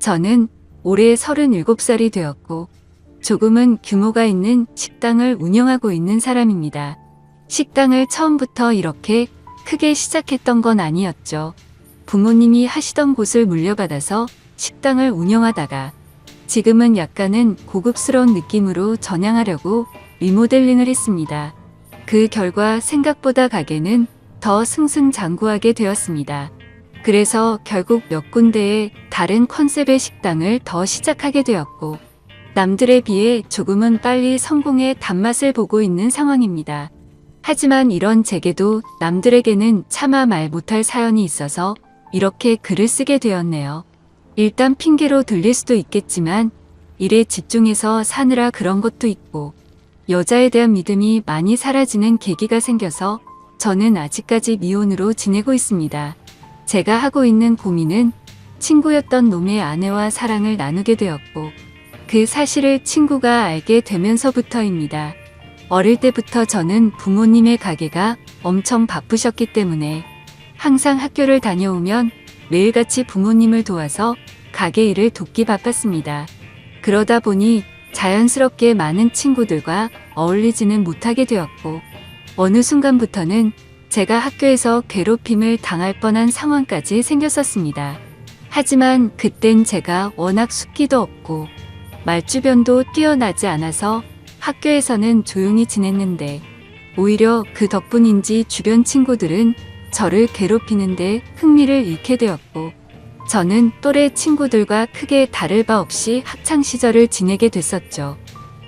저는 올해 37살이 되었고 조금은 규모가 있는 식당을 운영하고 있는 사람입니다. 식당을 처음부터 이렇게 크게 시작했던 건 아니었죠. 부모님이 하시던 곳을 물려받아서 식당을 운영하다가 지금은 약간은 고급스러운 느낌으로 전향하려고 리모델링을 했습니다. 그 결과 생각보다 가게는 더 승승장구하게 되었습니다. 그래서 결국 몇 군데의 다른 컨셉의 식당을 더 시작하게 되었고 남들에 비해 조금은 빨리 성공의 단맛을 보고 있는 상황입니다. 하지만 이런 제게도 남들에게는 차마 말 못할 사연이 있어서 이렇게 글을 쓰게 되었네요. 일단 핑계로 들릴 수도 있겠지만 일에 집중해서 사느라 그런 것도 있고 여자에 대한 믿음이 많이 사라지는 계기가 생겨서 저는 아직까지 미혼으로 지내고 있습니다. 제가 하고 있는 고민은 친구였던 놈의 아내와 사랑을 나누게 되었고 그 사실을 친구가 알게 되면서부터입니다. 어릴 때부터 저는 부모님의 가게가 엄청 바쁘셨기 때문에 항상 학교를 다녀오면 매일같이 부모님을 도와서 가게 일을 돕기 바빴습니다. 그러다 보니 자연스럽게 많은 친구들과 어울리지는 못하게 되었고 어느 순간부터는 제가 학교에서 괴롭힘을 당할 뻔한 상황까지 생겼었습니다. 하지만 그땐 제가 워낙 숫기도 없고 말주변도 뛰어나지 않아서 학교에서는 조용히 지냈는데 오히려 그 덕분인지 주변 친구들은 저를 괴롭히는데 흥미를 잃게 되었고 저는 또래 친구들과 크게 다를 바 없이 학창시절을 지내게 됐었죠.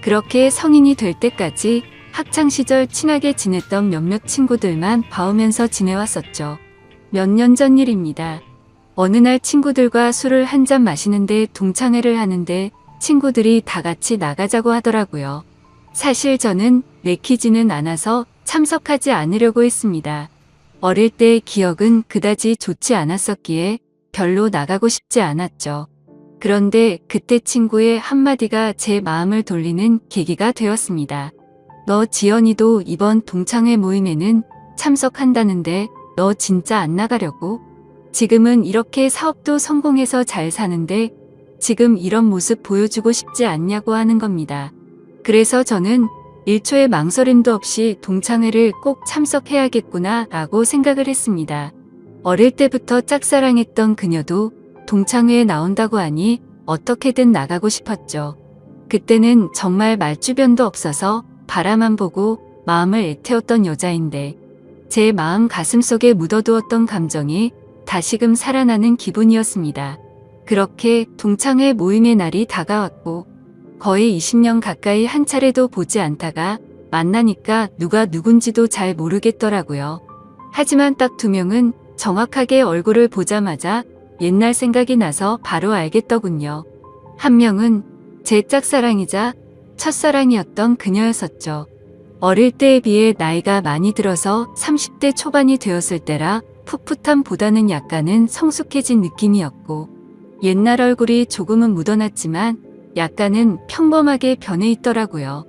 그렇게 성인이 될 때까지 학창시절 친하게 지냈던 몇몇 친구들만 봐오면서 지내왔었죠. 몇 년 전 일입니다. 어느 날 친구들과 술을 한 잔 마시는데 동창회를 하는데 친구들이 다 같이 나가자고 하더라고요. 사실 저는 내키지는 않아서 참석하지 않으려고 했습니다. 어릴 때의 기억은 그다지 좋지 않았었기에 별로 나가고 싶지 않았죠. 그런데 그때 친구의 한마디가 제 마음을 돌리는 계기가 되었습니다. 너 지연이도 이번 동창회 모임에는 참석한다는데 너 진짜 안 나가려고? 지금은 이렇게 사업도 성공해서 잘 사는데 지금 이런 모습 보여주고 싶지 않냐고 하는 겁니다. 그래서 저는 1초의 망설임도 없이 동창회를 꼭 참석해야겠구나 라고 생각을 했습니다. 어릴 때부터 짝사랑했던 그녀도 동창회에 나온다고 하니 어떻게든 나가고 싶었죠. 그때는 정말 말주변도 없어서 바라만 보고 마음을 애태웠던 여자인데 제 마음 가슴속에 묻어두었던 감정이 다시금 살아나는 기분이었습니다. 그렇게 동창회 모임의 날이 다가왔고 거의 20년 가까이 한 차례도 보지 않다가 만나니까 누가 누군지도 잘 모르겠더라고요. 하지만 딱 2명은 정확하게 얼굴을 보자마자 옛날 생각이 나서 바로 알겠더군요. 한 명은 제 짝사랑이자 첫사랑이었던 그녀였었죠. 어릴 때에 비해 나이가 많이 들어서 30대 초반이 되었을 때라 풋풋함보다는 약간은 성숙해진 느낌이었고 옛날 얼굴이 조금은 묻어났지만 약간은 평범하게 변해 있더라고요.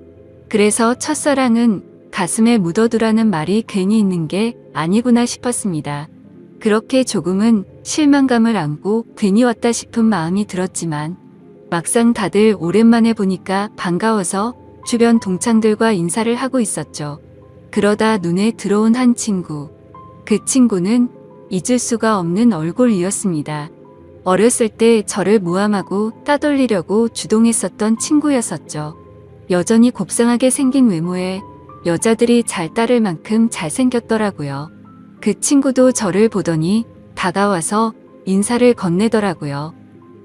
그래서 첫사랑은 가슴에 묻어두라는 말이 괜히 있는 게 아니구나 싶었습니다. 그렇게 조금은 실망감을 안고 괜히 왔다 싶은 마음이 들었지만 막상 다들 오랜만에 보니까 반가워서 주변 동창들과 인사를 하고 있었죠. 그러다 눈에 들어온 한 친구. 그 친구는 잊을 수가 없는 얼굴이었습니다. 어렸을 때 저를 모함하고 따돌리려고 주동했었던 친구였었죠. 여전히 곱상하게 생긴 외모에 여자들이 잘 따를 만큼 잘생겼더라고요. 그 친구도 저를 보더니 다가와서 인사를 건네더라고요.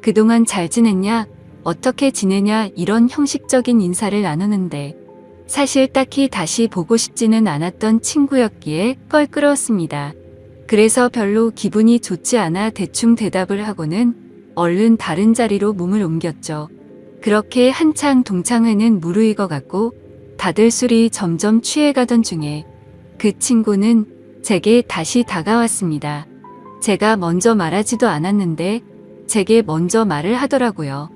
그동안 잘 지냈냐? 어떻게 지내냐? 이런 형식적인 인사를 나누는데 사실 딱히 다시 보고 싶지는 않았던 친구였기에 껄끄러웠습니다. 그래서 별로 기분이 좋지 않아 대충 대답을 하고는 얼른 다른 자리로 몸을 옮겼죠. 그렇게 한창 동창회는 무르익어갔고 다들 술이 점점 취해가던 중에 그 친구는 제게 다시 다가왔습니다. 제가 먼저 말하지도 않았는데 제게 먼저 말을 하더라고요.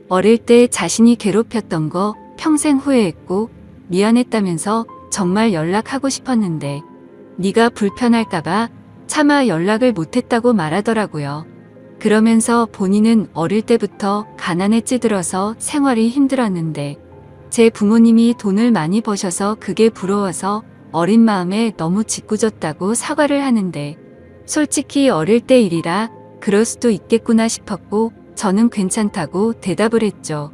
어릴 때 자신이 괴롭혔던 거 평생 후회했고 미안했다면서 정말 연락하고 싶었는데 네가 불편할까봐 차마 연락을 못했다고 말하더라고요. 그러면서 본인은 어릴 때부터 가난에 찌들어서 생활이 힘들었는데 제 부모님이 돈을 많이 버셔서 그게 부러워서 어린 마음에 너무 짓궂었다고 사과를 하는데 솔직히 어릴 때 일이라 그럴 수도 있겠구나 싶었고 저는 괜찮다고 대답을 했죠.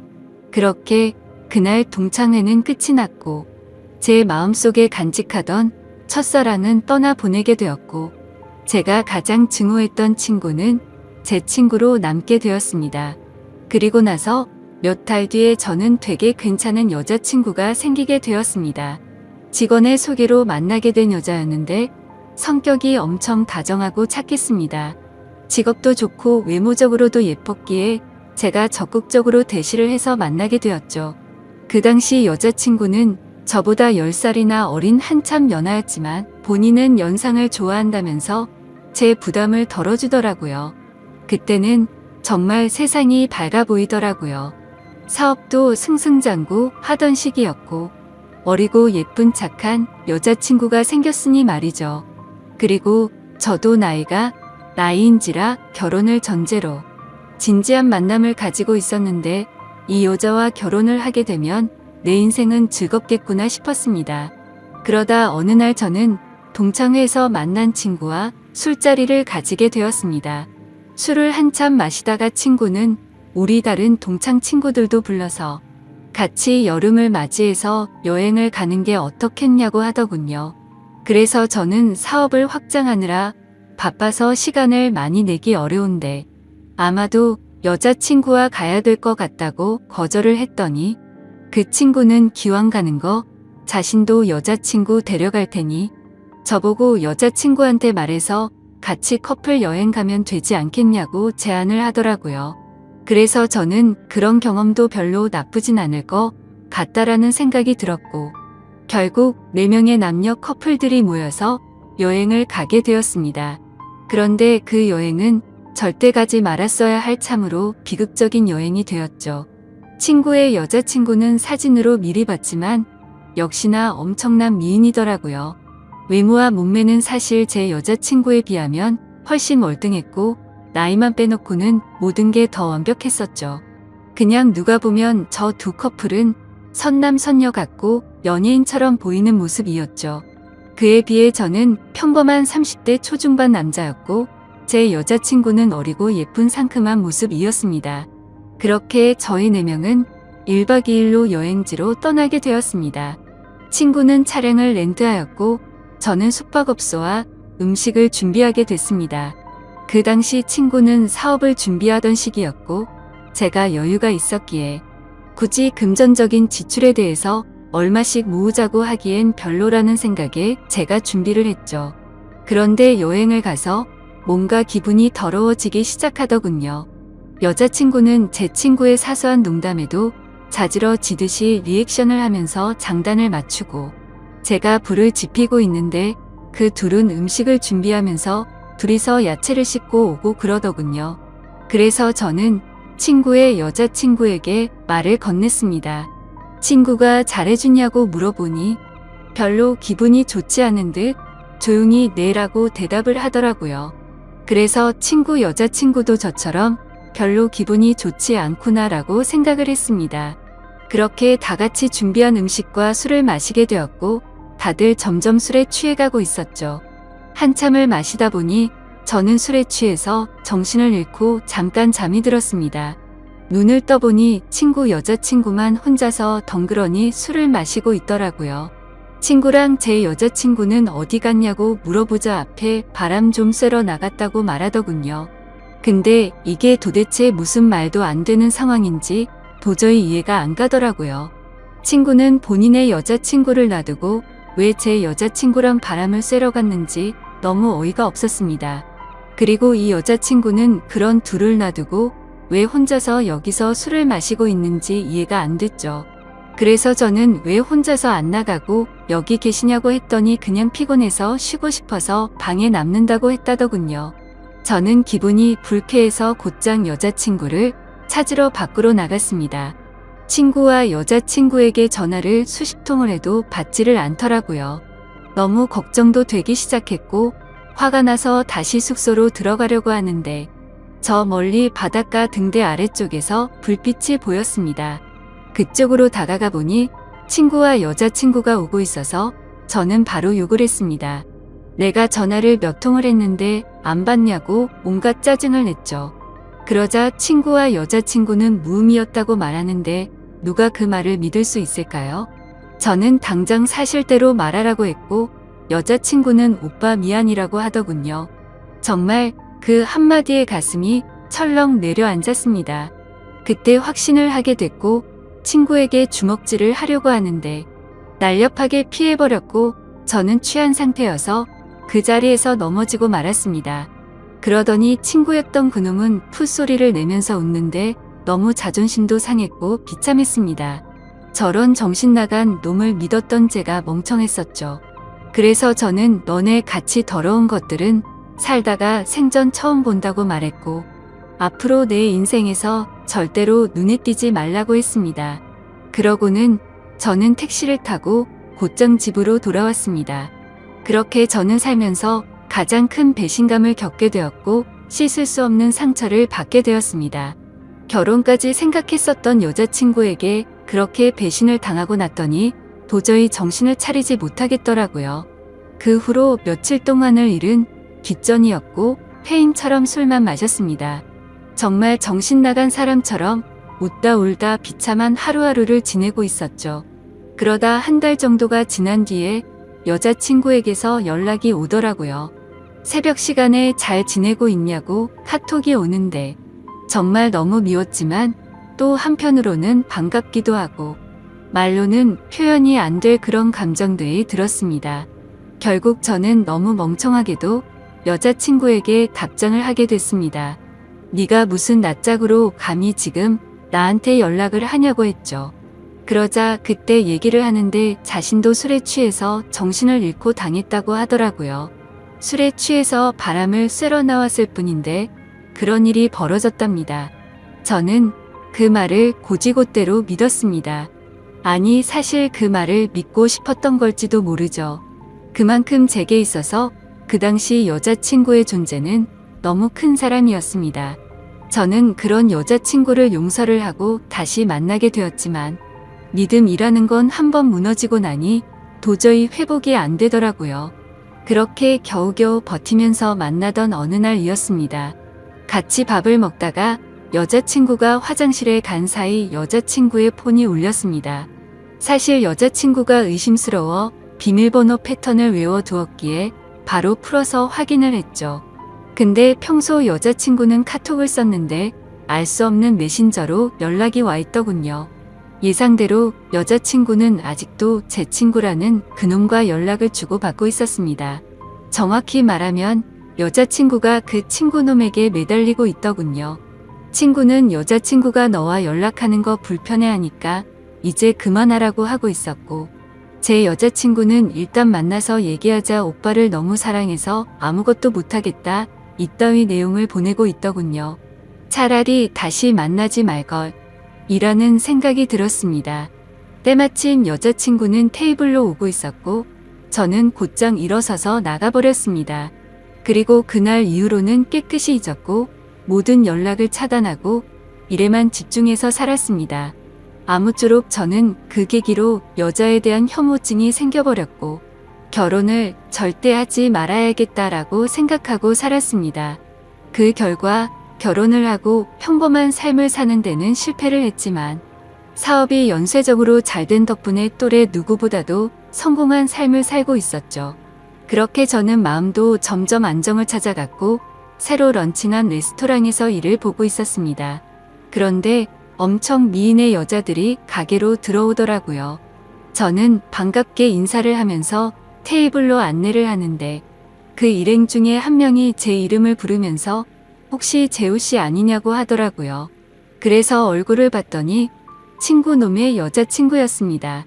그렇게 그날 동창회는 끝이 났고 제 마음속에 간직하던 첫사랑은 떠나보내게 되었고 제가 가장 증오했던 친구는 제 친구로 남게 되었습니다. 그리고 나서 몇 달 뒤에 저는 되게 괜찮은 여자친구가 생기게 되었습니다. 직원의 소개로 만나게 된 여자였는데 성격이 엄청 다정하고 착했습니다. 직업도 좋고 외모적으로도 예뻤기에 제가 적극적으로 대시를 해서 만나게 되었죠. 그 당시 여자친구는 저보다 10살이나 어린 한참 연하였지만 본인은 연상을 좋아한다면서 제 부담을 덜어주더라고요. 그때는 정말 세상이 밝아 보이더라고요. 사업도 승승장구 하던 시기였고 어리고 예쁜 착한 여자친구가 생겼으니 말이죠. 그리고 저도 나이가 나이인지라 결혼을 전제로 진지한 만남을 가지고 있었는데 이 여자와 결혼을 하게 되면 내 인생은 즐겁겠구나 싶었습니다. 그러다 어느 날 저는 동창회에서 만난 친구와 술자리를 가지게 되었습니다. 술을 한참 마시다가 친구는 우리 다른 동창 친구들도 불러서 같이 여름을 맞이해서 여행을 가는 게 어떻겠냐고 하더군요. 그래서 저는 사업을 확장하느라 바빠서 시간을 많이 내기 어려운데 아마도 여자친구와 가야 될 것 같다고 거절을 했더니 그 친구는 기왕 가는 거 자신도 여자친구 데려갈 테니 저보고 여자친구한테 말해서 같이 커플 여행 가면 되지 않겠냐고 제안을 하더라고요. 그래서 저는 그런 경험도 별로 나쁘진 않을 것 같다라는 생각이 들었고 결국 4명의 남녀 커플들이 모여서 여행을 가게 되었습니다. 그런데 그 여행은 절대 가지 말았어야 할 참으로 비극적인 여행이 되었죠. 친구의 여자친구는 사진으로 미리 봤지만 역시나 엄청난 미인이더라고요. 외모와 몸매는 사실 제 여자친구에 비하면 훨씬 월등했고 나이만 빼놓고는 모든 게 더 완벽했었죠. 그냥 누가 보면 저 두 커플은 선남선녀 같고 연예인처럼 보이는 모습이었죠. 그에 비해 저는 평범한 30대 초중반 남자였고 제 여자친구는 어리고 예쁜 상큼한 모습이었습니다. 그렇게 저희 4명은 1박 2일로 여행지로 떠나게 되었습니다. 친구는 차량을 렌트하였고 저는 숙박업소와 음식을 준비하게 됐습니다. 그 당시 친구는 사업을 준비하던 시기였고 제가 여유가 있었기에 굳이 금전적인 지출에 대해서 얼마씩 모으자고 하기엔 별로라는 생각에 제가 준비를 했죠. 그런데 여행을 가서 뭔가 기분이 더러워지기 시작하더군요. 여자친구는 제 친구의 사소한 농담에도 자지러지듯이 리액션을 하면서 장단을 맞추고 제가 불을 지피고 있는데 그 둘은 음식을 준비하면서 둘이서 야채를 씻고 오고 그러더군요. 그래서 저는 친구의 여자친구에게 말을 건넸습니다. 친구가 잘해주냐고 물어보니 별로 기분이 좋지 않은 듯 조용히 네라고 대답을 하더라고요. 그래서 친구 여자친구도 저처럼 별로 기분이 좋지 않구나라고 생각을 했습니다. 그렇게 다 같이 준비한 음식과 술을 마시게 되었고 다들 점점 술에 취해가고 있었죠. 한참을 마시다 보니 저는 술에 취해서 정신을 잃고 잠깐 잠이 들었습니다. 눈을 떠보니 친구 여자친구만 혼자서 덩그러니 술을 마시고 있더라고요. 친구랑 제 여자친구는 어디 갔냐고 물어보자 앞에 바람 좀 쐬러 나갔다고 말하더군요. 근데 이게 도대체 무슨 말도 안 되는 상황인지 도저히 이해가 안 가더라고요. 친구는 본인의 여자친구를 놔두고 왜 제 여자친구랑 바람을 쐬러 갔는지 너무 어이가 없었습니다. 그리고 이 여자친구는 그런 둘을 놔두고 왜 혼자서 여기서 술을 마시고 있는지 이해가 안 됐죠. 그래서 저는 왜 혼자서 안 나가고 여기 계시냐고 했더니 그냥 피곤해서 쉬고 싶어서 방에 남는다고 했다더군요. 저는 기분이 불쾌해서 곧장 여자친구를 찾으러 밖으로 나갔습니다. 친구와 여자친구에게 전화를 수십 통을 해도 받지를 않더라고요. 너무 걱정도 되기 시작했고 화가 나서 다시 숙소로 들어가려고 하는데 저 멀리 바닷가 등대 아래쪽에서 불빛이 보였습니다. 그쪽으로 다가가 보니 친구와 여자친구가 오고 있어서 저는 바로 욕을 했습니다. 내가 전화를 몇 통을 했는데 안 받냐고 온갖 짜증을 냈죠. 그러자 친구와 여자친구는 무음이었다고 말하는데 누가 그 말을 믿을 수 있을까요? 저는 당장 사실대로 말하라고 했고 여자친구는 오빠 미안이라고 하더군요. 정말 그 한마디에 가슴이 철렁 내려앉았습니다. 그때 확신을 하게 됐고 친구에게 주먹질을 하려고 하는데 날렵하게 피해버렸고 저는 취한 상태여서 그 자리에서 넘어지고 말았습니다. 그러더니 친구였던 그놈은 풋소리를 내면서 웃는데 너무 자존심도 상했고 비참했습니다. 저런 정신 나간 놈을 믿었던 제가 멍청했었죠. 그래서 저는 너네 같이 더러운 것들은 살다가 생전 처음 본다고 말했고 앞으로 내 인생에서 절대로 눈에 띄지 말라고 했습니다. 그러고는 저는 택시를 타고 곧장 집으로 돌아왔습니다. 그렇게 저는 살면서 가장 큰 배신감을 겪게 되었고 씻을 수 없는 상처를 받게 되었습니다. 결혼까지 생각했었던 여자친구에게 그렇게 배신을 당하고 났더니 도저히 정신을 차리지 못하겠더라고요. 그 후로 며칠 동안을 일은 뒷전이었고 회인처럼 술만 마셨습니다. 정말 정신 나간 사람처럼 웃다 울다 비참한 하루하루를 지내고 있었죠. 그러다 한 달 정도가 지난 뒤에 여자친구에게서 연락이 오더라고요. 새벽 시간에 잘 지내고 있냐고 카톡이 오는데 정말 너무 미웠지만 또 한편으로는 반갑기도 하고 말로는 표현이 안 될 그런 감정들이 들었습니다. 결국 저는 너무 멍청하게도 여자친구에게 답장을 하게 됐습니다. 네가 무슨 낯짝으로 감히 지금 나한테 연락을 하냐고 했죠. 그러자 그때 얘기를 하는데 자신도 술에 취해서 정신을 잃고 당했다고 하더라고요. 술에 취해서 바람을 쐬러 나왔을 뿐인데 그런 일이 벌어졌답니다. 저는 그 말을 고지곳대로 믿었습니다. 아니 사실 그 말을 믿고 싶었던 걸지도 모르죠. 그만큼 제게 있어서 그 당시 여자친구의 존재는 너무 큰 사람이었습니다. 저는 그런 여자친구를 용서를 하고 다시 만나게 되었지만 믿음이라는 건 한번 무너지고 나니 도저히 회복이 안 되더라고요. 그렇게 겨우겨우 버티면서 만나던 어느 날이었습니다. 같이 밥을 먹다가 여자친구가 화장실에 간 사이 여자친구의 폰이 울렸습니다. 사실 여자친구가 의심스러워 비밀번호 패턴을 외워두었기에 바로 풀어서 확인을 했죠. 근데 평소 여자친구는 카톡을 썼는데 알 수 없는 메신저로 연락이 와 있더군요. 예상대로 여자친구는 아직도 제 친구라는 그놈과 연락을 주고받고 있었습니다. 정확히 말하면 여자친구가 그 친구놈에게 매달리고 있더군요. 친구는 여자친구가 너와 연락하는 거 불편해하니까 이제 그만하라고 하고 있었고 제 여자친구는 일단 만나서 얘기하자 오빠를 너무 사랑해서 아무것도 못하겠다 이따위 내용을 보내고 있더군요. 차라리 다시 만나지 말걸 이라는 생각이 들었습니다. 때마침 여자친구는 테이블로 오고 있었고 저는 곧장 일어서서 나가버렸습니다. 그리고 그날 이후로는 깨끗이 잊었고 모든 연락을 차단하고 일에만 집중해서 살았습니다. 아무쪼록 저는 그 계기로 여자에 대한 혐오증이 생겨버렸고 결혼을 절대 하지 말아야겠다라고 생각하고 살았습니다. 그 결과 결혼을 하고 평범한 삶을 사는 데는 실패를 했지만 사업이 연쇄적으로 잘된 덕분에 또래 누구보다도 성공한 삶을 살고 있었죠. 그렇게 저는 마음도 점점 안정을 찾아갔고 새로 런칭한 레스토랑에서 일을 보고 있었습니다. 그런데 엄청 미인의 여자들이 가게로 들어오더라고요. 저는 반갑게 인사를 하면서 테이블로 안내를 하는데 그 일행 중에 한 명이 제 이름을 부르면서 혹시 재우 씨 아니냐고 하더라고요. 그래서 얼굴을 봤더니 친구놈의 여자친구였습니다.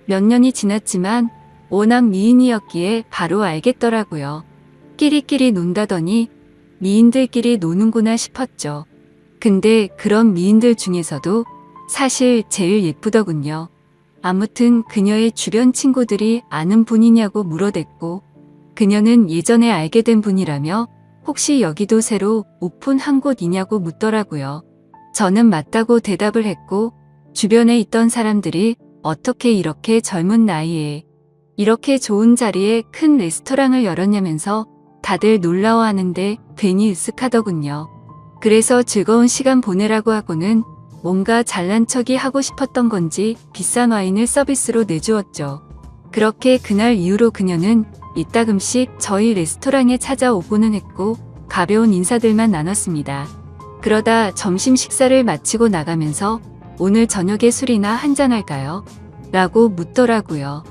몇 년이 지났지만 워낙 미인이었기에 바로 알겠더라고요. 끼리끼리 논다더니 미인들끼리 노는구나 싶었죠. 근데 그런 미인들 중에서도 사실 제일 예쁘더군요. 아무튼 그녀의 주변 친구들이 아는 분이냐고 물어댔고 그녀는 예전에 알게 된 분이라며 혹시 여기도 새로 오픈한 곳이냐고 묻더라고요. 저는 맞다고 대답을 했고 주변에 있던 사람들이 어떻게 이렇게 젊은 나이에 이렇게 좋은 자리에 큰 레스토랑을 열었냐면서 다들 놀라워하는데 괜히 으쓱하더군요. 그래서 즐거운 시간 보내라고 하고는 뭔가 잘난 척이 하고 싶었던 건지 비싼 와인을 서비스로 내주었죠. 그렇게 그날 이후로 그녀는 이따금씩 저희 레스토랑에 찾아오고는 했고 가벼운 인사들만 나눴습니다. 그러다 점심 식사를 마치고 나가면서 오늘 저녁에 술이나 한잔할까요? 라고 묻더라고요.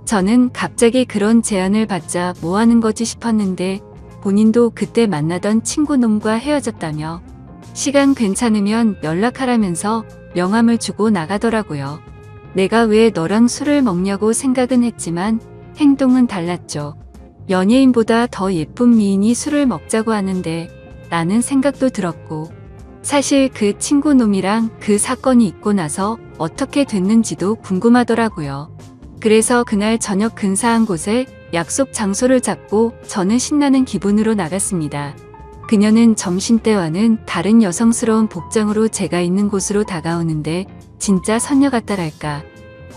저는 갑자기 그런 제안을 받자 뭐 하는 거지 싶었는데 본인도 그때 만나던 친구놈과 헤어졌다며 시간 괜찮으면 연락하라면서 명함을 주고 나가더라고요. 내가 왜 너랑 술을 먹냐고 생각은 했지만 행동은 달랐죠. 연예인보다 더 예쁜 미인이 술을 먹자고 하는데 라는 생각도 들었고 사실 그 친구놈이랑 그 사건이 있고 나서 어떻게 됐는지도 궁금하더라고요. 그래서 그날 저녁 근사한 곳에 약속 장소를 잡고 저는 신나는 기분으로 나갔습니다. 그녀는 점심때와는 다른 여성스러운 복장으로 제가 있는 곳으로 다가오는데 진짜 선녀 같다랄까.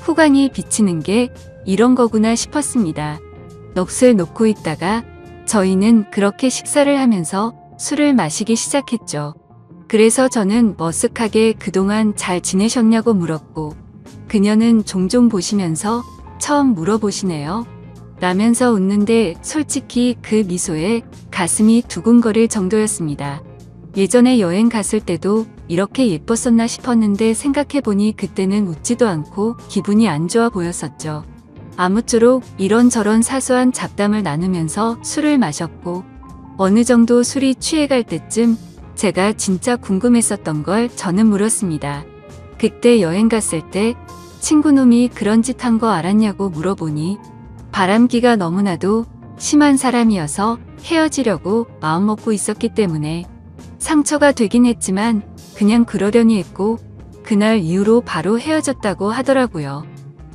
후광이 비치는 게 이런 거구나 싶었습니다. 넋을 놓고 있다가 저희는 그렇게 식사를 하면서 술을 마시기 시작했죠. 그래서 저는 머쓱하게 그동안 잘 지내셨냐고 물었고 그녀는 종종 보시면서 처음 물어보시네요. 라면서 웃는데 솔직히 그 미소에 가슴이 두근거릴 정도였습니다. 예전에 여행 갔을 때도 이렇게 예뻤었나 싶었는데 생각해보니 그때는 웃지도 않고 기분이 안 좋아 보였었죠. 아무쪼록 이런저런 사소한 잡담을 나누면서 술을 마셨고 어느 정도 술이 취해갈 때쯤 제가 진짜 궁금했었던 걸 저는 물었습니다. 그때 여행 갔을 때 친구놈이 그런 짓 한 거 알았냐고 물어보니 바람기가 너무나도 심한 사람이어서 헤어지려고 마음먹고 있었기 때문에 상처가 되긴 했지만 그냥 그러려니 했고 그날 이후로 바로 헤어졌다고 하더라고요.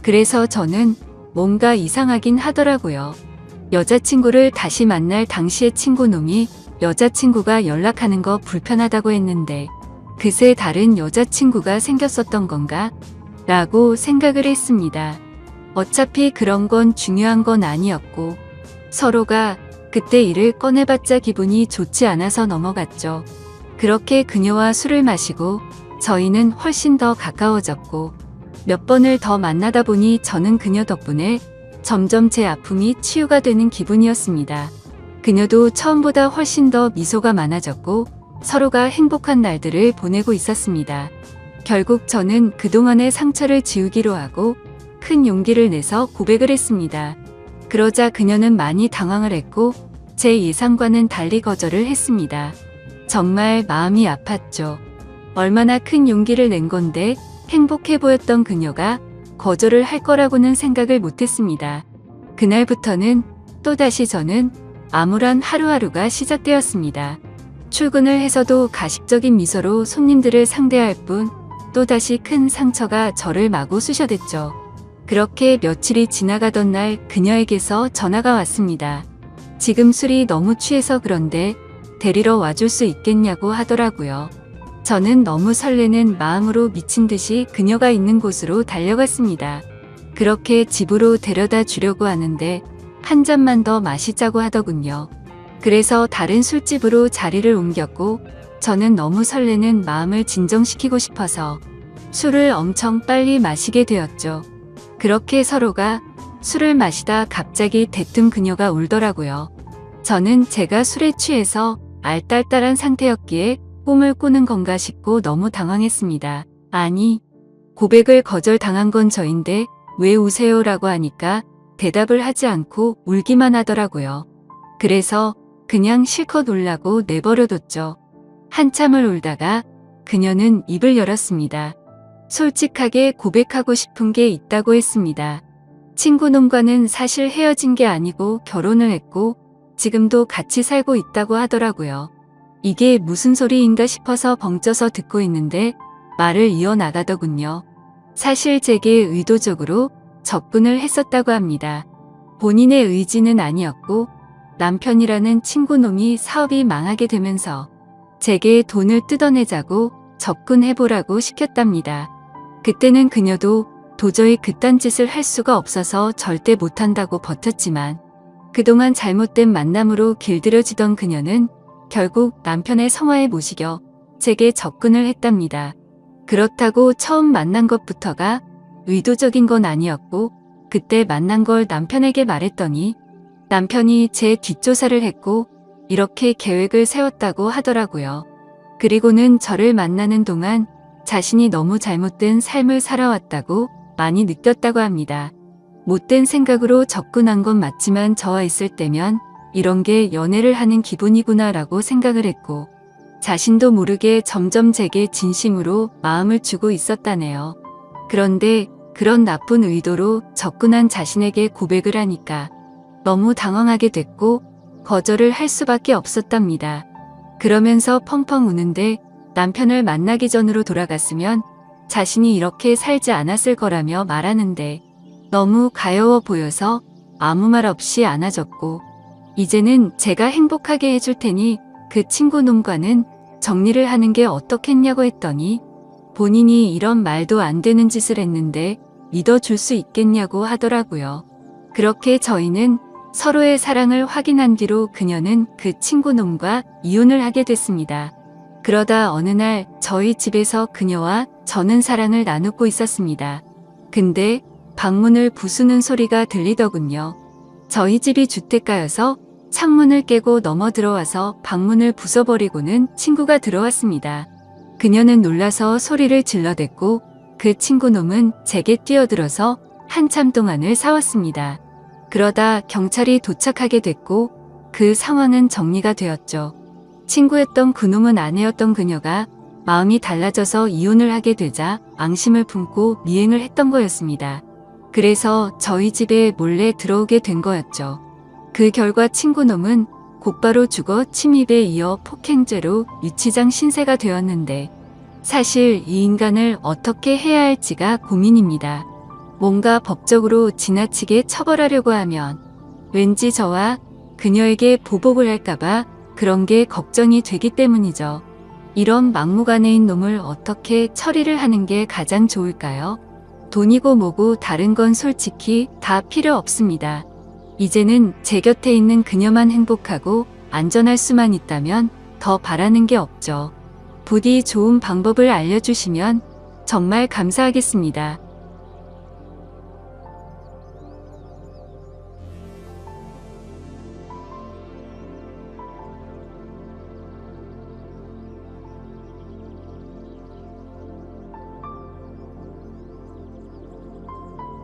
그래서 저는 뭔가 이상하긴 하더라고요. 여자친구를 다시 만날 당시의 친구놈이 여자친구가 연락하는 거 불편하다고 했는데 그새 다른 여자친구가 생겼었던 건가? 라고 생각을 했습니다. 어차피 그런 건 중요한 건 아니었고 서로가 그때 일을 꺼내봤자 기분이 좋지 않아서 넘어갔죠. 그렇게 그녀와 술을 마시고 저희는 훨씬 더 가까워졌고 몇 번을 더 만나다 보니 저는 그녀 덕분에 점점 제 아픔이 치유가 되는 기분이었습니다. 그녀도 처음보다 훨씬 더 미소가 많아졌고 서로가 행복한 날들을 보내고 있었습니다. 결국 저는 그동안의 상처를 지우기로 하고 큰 용기를 내서 고백을 했습니다. 그러자 그녀는 많이 당황을 했고 제 예상과는 달리 거절을 했습니다. 정말 마음이 아팠죠. 얼마나 큰 용기를 낸 건데 행복해 보였던 그녀가 거절을 할 거라고는 생각을 못했습니다. 그날부터는 또다시 저는 암울한 하루하루가 시작되었습니다. 출근을 해서도 가식적인 미소로 손님들을 상대할 뿐 또다시 큰 상처가 저를 마구 쑤셔댔죠. 그렇게 며칠이 지나가던 날 그녀에게서 전화가 왔습니다. 지금 술이 너무 취해서 그런데 데리러 와줄 수 있겠냐고 하더라고요. 저는 너무 설레는 마음으로 미친 듯이 그녀가 있는 곳으로 달려갔습니다. 그렇게 집으로 데려다 주려고 하는데 한 잔만 더 마시자고 하더군요. 그래서 다른 술집으로 자리를 옮겼고 저는 너무 설레는 마음을 진정시키고 싶어서 술을 엄청 빨리 마시게 되었죠. 그렇게 서로가 술을 마시다 갑자기 대뜸 그녀가 울더라고요. 저는 제가 술에 취해서 알딸딸한 상태였기에 꿈을 꾸는 건가 싶고 너무 당황했습니다. 아니, 고백을 거절당한 건 저인데 왜 우세요? 라고 하니까 대답을 하지 않고 울기만 하더라고요. 그래서 그냥 실컷 울라고 내버려뒀죠. 한참을 울다가 그녀는 입을 열었습니다. 솔직하게 고백하고 싶은 게 있다고 했습니다. 친구놈과는 사실 헤어진 게 아니고 결혼을 했고 지금도 같이 살고 있다고 하더라고요. 이게 무슨 소리인가 싶어서 벙쪄서 듣고 있는데 말을 이어나가더군요. 사실 제게 의도적으로 접근을 했었다고 합니다. 본인의 의지는 아니었고 남편이라는 친구놈이 사업이 망하게 되면서 제게 돈을 뜯어내자고 접근해보라고 시켰답니다. 그때는 그녀도 도저히 그딴 짓을 할 수가 없어서 절대 못한다고 버텼지만 그동안 잘못된 만남으로 길들여지던 그녀는 결국 남편의 성화에 못 이겨 제게 접근을 했답니다. 그렇다고 처음 만난 것부터가 의도적인 건 아니었고 그때 만난 걸 남편에게 말했더니 남편이 제 뒷조사를 했고 이렇게 계획을 세웠다고 하더라고요. 그리고는 저를 만나는 동안 자신이 너무 잘못된 삶을 살아왔다고 많이 느꼈다고 합니다. 못된 생각으로 접근한 건 맞지만 저와 있을 때면 이런 게 연애를 하는 기분이구나 라고 생각을 했고 자신도 모르게 점점 제게 진심으로 마음을 주고 있었다네요. 그런데 그런 나쁜 의도로 접근한 자신에게 고백을 하니까 너무 당황하게 됐고 거절을 할 수밖에 없었답니다. 그러면서 펑펑 우는데 남편을 만나기 전으로 돌아갔으면 자신이 이렇게 살지 않았을 거라며 말하는데 너무 가여워 보여서 아무 말 없이 안아줬고 이제는 제가 행복하게 해줄 테니 그 친구놈과는 정리를 하는 게 어떻겠냐고 했더니 본인이 이런 말도 안 되는 짓을 했는데 믿어줄 수 있겠냐고 하더라고요. 그렇게 저희는 서로의 사랑을 확인한 뒤로 그녀는 그 친구놈과 이혼을 하게 됐습니다. 그러다 어느 날 저희 집에서 그녀와 저는 사랑을 나누고 있었습니다. 근데 방문을 부수는 소리가 들리더군요. 저희 집이 주택가여서 창문을 깨고 넘어 들어와서 방문을 부숴버리고는 친구가 들어왔습니다. 그녀는 놀라서 소리를 질러댔고 그 친구놈은 제게 뛰어들어서 한참 동안을 싸웠습니다. 그러다 경찰이 도착하게 됐고 그 상황은 정리가 되었죠. 친구였던 그놈은 아내였던 그녀가 마음이 달라져서 이혼을 하게 되자 앙심을 품고 미행을 했던 거였습니다. 그래서 저희 집에 몰래 들어오게 된 거였죠. 그 결과 친구놈은 곧바로 죽어 침입에 이어 폭행죄로 유치장 신세가 되었는데 사실 이 인간을 어떻게 해야 할지가 고민입니다. 뭔가 법적으로 지나치게 처벌하려고 하면 왠지 저와 그녀에게 보복을 할까봐 그런 게 걱정이 되기 때문이죠. 이런 막무가내인 놈을 어떻게 처리를 하는 게 가장 좋을까요? 돈이고 뭐고 다른 건 솔직히 다 필요 없습니다. 이제는 제 곁에 있는 그녀만 행복하고 안전할 수만 있다면 더 바라는 게 없죠. 부디 좋은 방법을 알려주시면 정말 감사하겠습니다.